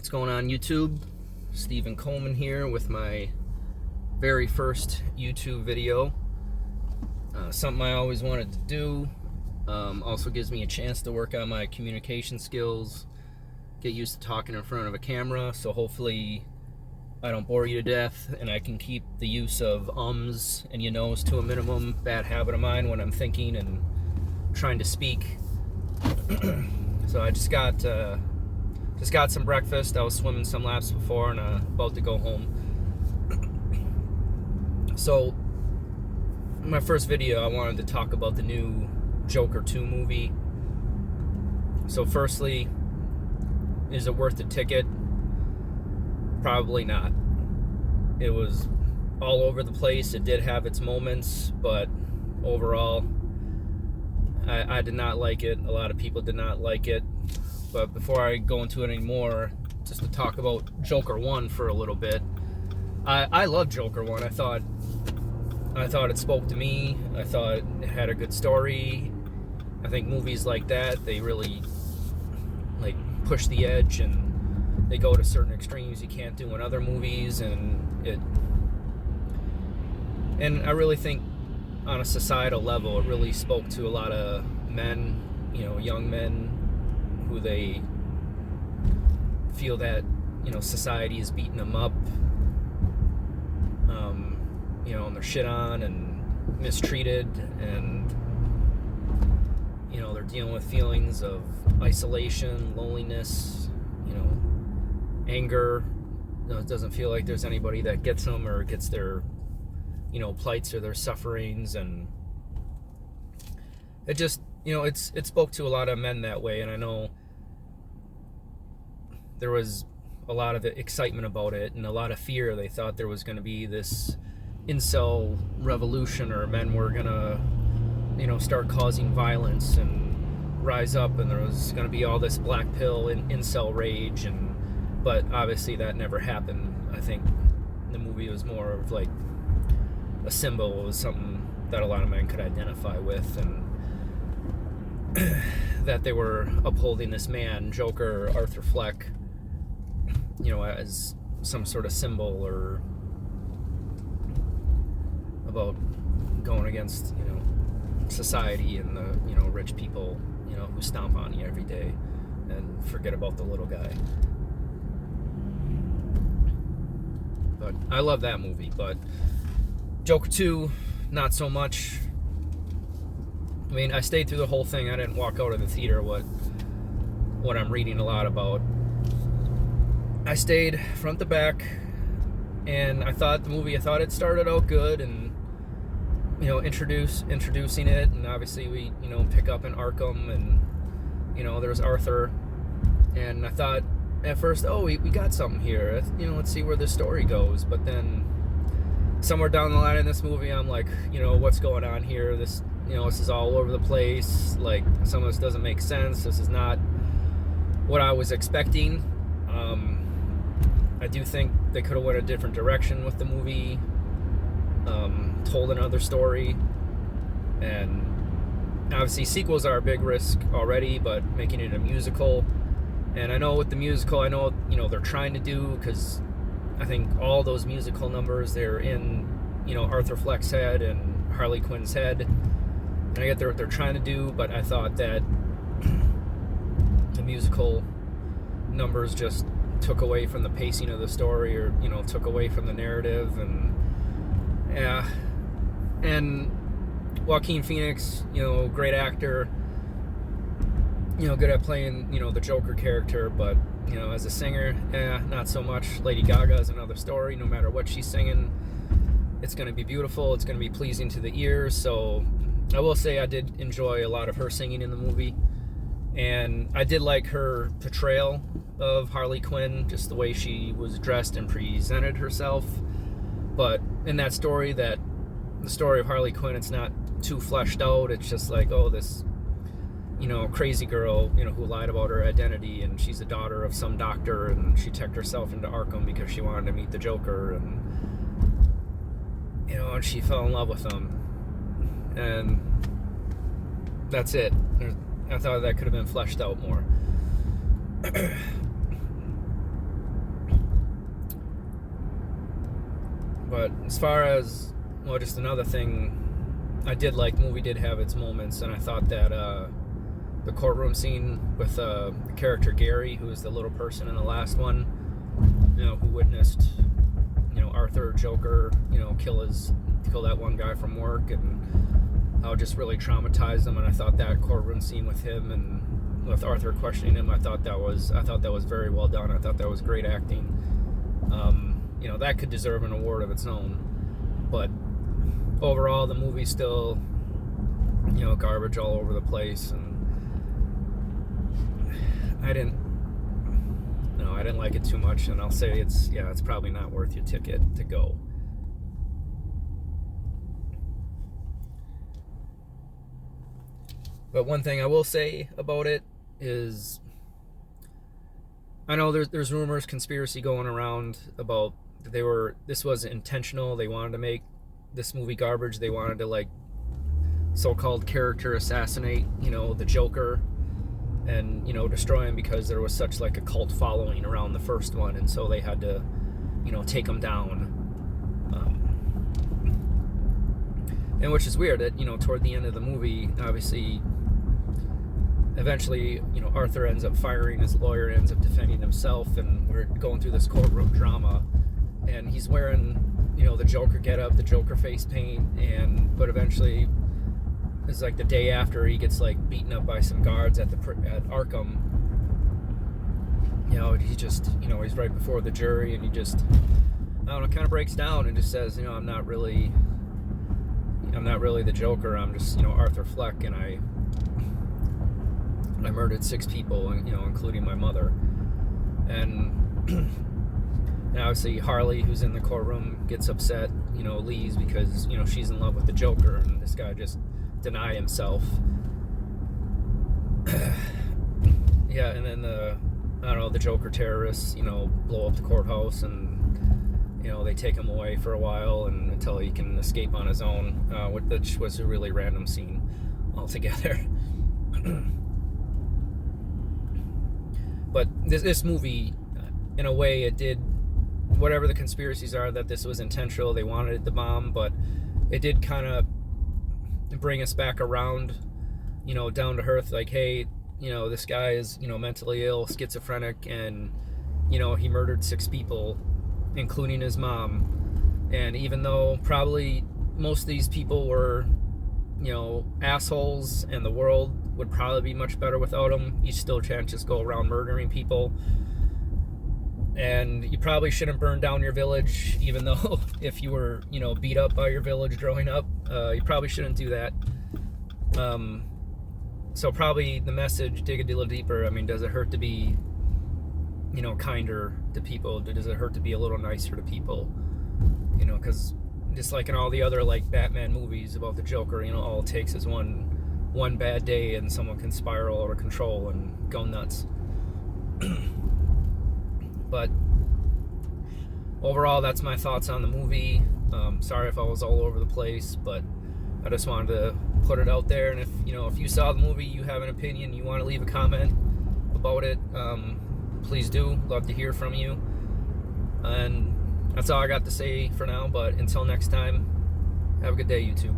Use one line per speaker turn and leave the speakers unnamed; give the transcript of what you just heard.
What's going on, YouTube? Stephen Coleman here with my very first YouTube video. Something I always wanted to do. Also gives me a chance to work on my communication skills, get used to talking in front of a camera, so hopefully I don't bore you to death and I can keep the use of ums and you knows to a minimum. Bad habit of mine when I'm thinking and trying to speak. So I just got some breakfast. I was swimming some laps before and about to go home. So in my first video I wanted to talk about the new Joker 2 movie. So firstly, is it worth the ticket? Probably not. It was all over the place. It did have its moments, but overall I did not like it. A lot of people did not like it. But before I go into it anymore, just to talk about Joker 1 for a little bit. I love Joker 1. I thought it spoke to me. I thought it had a good story. I think movies like that, they really like push the edge and they go to certain extremes you can't do in other movies, and I really think on a societal level it really spoke to a lot of men, young men, who they feel that society is beating them up, and they're shit on and mistreated, and they're dealing with feelings of isolation, loneliness, anger. It doesn't feel like there's anybody that gets them or gets their plights or their sufferings, and it just it spoke to a lot of men that way. And I know there was a lot of excitement about it and a lot of fear. They thought there was going to be this incel revolution, or men were going to start causing violence and rise up, and there was going to be all this black pill and incel rage, but obviously that never happened. I think the movie was more of like a symbol. It was something that a lot of men could identify with, and that they were upholding this man, Joker, Arthur Fleck, as some sort of symbol, or about going against, society and the, rich people, who stomp on you every day and forget about the little guy. But I love that movie. But Joker 2, not so much. I mean, I stayed through the whole thing. I didn't walk out of the theater, what I'm reading a lot about. I stayed front to back, and I thought it started out good, and introducing it, and obviously we pick up in Arkham, and there's Arthur, and I thought at first, we got something here, let's see where this story goes. But then somewhere down the line in this movie, I'm like, what's going on here? This is all over the place. Like, some of this doesn't make sense. This is not what I was expecting. I do think they could have went a different direction with the movie, told another story, and obviously sequels are a big risk already, but making it a musical, and I know with the musical, they're trying to do, because I think all those musical numbers, they're in Arthur Fleck's head and Harley Quinn's head, and I get they're trying to do, but I thought that the musical numbers just took away from the pacing of the story, or took away from the narrative. And yeah, and Joaquin Phoenix, great actor, good at playing the Joker character, but as a singer, not so much. Lady Gaga is another story. No matter what she's singing, it's going to be beautiful, it's going to be pleasing to the ears. So I will say I did enjoy a lot of her singing in the movie, and I did like her portrayal of Harley Quinn, just the way she was dressed and presented herself. But in that story, the story of Harley Quinn, it's not too fleshed out. It's just like, this crazy girl, who lied about her identity, and she's a daughter of some doctor, and she checked herself into Arkham because she wanted to meet the Joker, and and she fell in love with him, and that's it. I thought that could have been fleshed out more. But as far as, well, just another thing, I did like, the movie did have its moments, and I thought that the courtroom scene with the character Gary, who was the little person in the last one, who witnessed, Arthur Joker, kill that one guy from work, and how it just really traumatized him. And I thought that courtroom scene with him and with Arthur questioning him, I thought that was very well done. I thought that was great acting. That could deserve an award of its own. But overall, the movie's still, garbage all over the place, and I didn't like it too much, and I'll say it's probably not worth your ticket to go. But one thing I will say about it is, I know there's rumors, conspiracy going around about this was intentional. They wanted to make this movie garbage. They wanted to so-called character assassinate, the Joker, and destroy him, because there was such a cult following around the first one, and so they had to take him down. And which is weird that toward the end of the movie, obviously, eventually, Arthur ends up firing his lawyer, ends up defending himself, and we're going through this courtroom drama, and he's wearing the Joker getup, the Joker face paint, but eventually, it's the day after, he gets beaten up by some guards at Arkham. He just he's right before the jury, and he just, I don't know, kind of breaks down and just says, I'm not really the Joker. I'm just Arthur Fleck, and I murdered 6 people, including my mother. And obviously Harley, who's in the courtroom, gets upset, leaves because she's in love with the Joker, and this guy just deny himself. Yeah, and then the Joker terrorists, blow up the courthouse, and they take him away for a while, and until he can escape on his own, which was a really random scene altogether. But this movie, in a way, it did whatever the conspiracies are, that this was intentional. They wanted it to bomb, but it did kind of bring us back around, down to earth. Hey, this guy is, mentally ill, schizophrenic, and, he murdered 6 people, including his mom. And even though probably most of these people were, assholes, and the world would probably be much better without him, you still can't just go around murdering people. And you probably shouldn't burn down your village, even though if you were, beat up by your village growing up, you probably shouldn't do that. So probably the message, dig a little deeper. I mean, does it hurt to be, kinder to people? Does it hurt to be a little nicer to people? Because just like in all the other Batman movies about the Joker, all it takes is one bad day, and someone can spiral out of control and go nuts. But overall, that's my thoughts on the movie. Sorry if I was all over the place, but I just wanted to put it out there. And if you saw the movie, you have an opinion, you want to leave a comment about it, please do. Love to hear from you. And that's all I got to say for now. But until next time, have a good day, YouTube.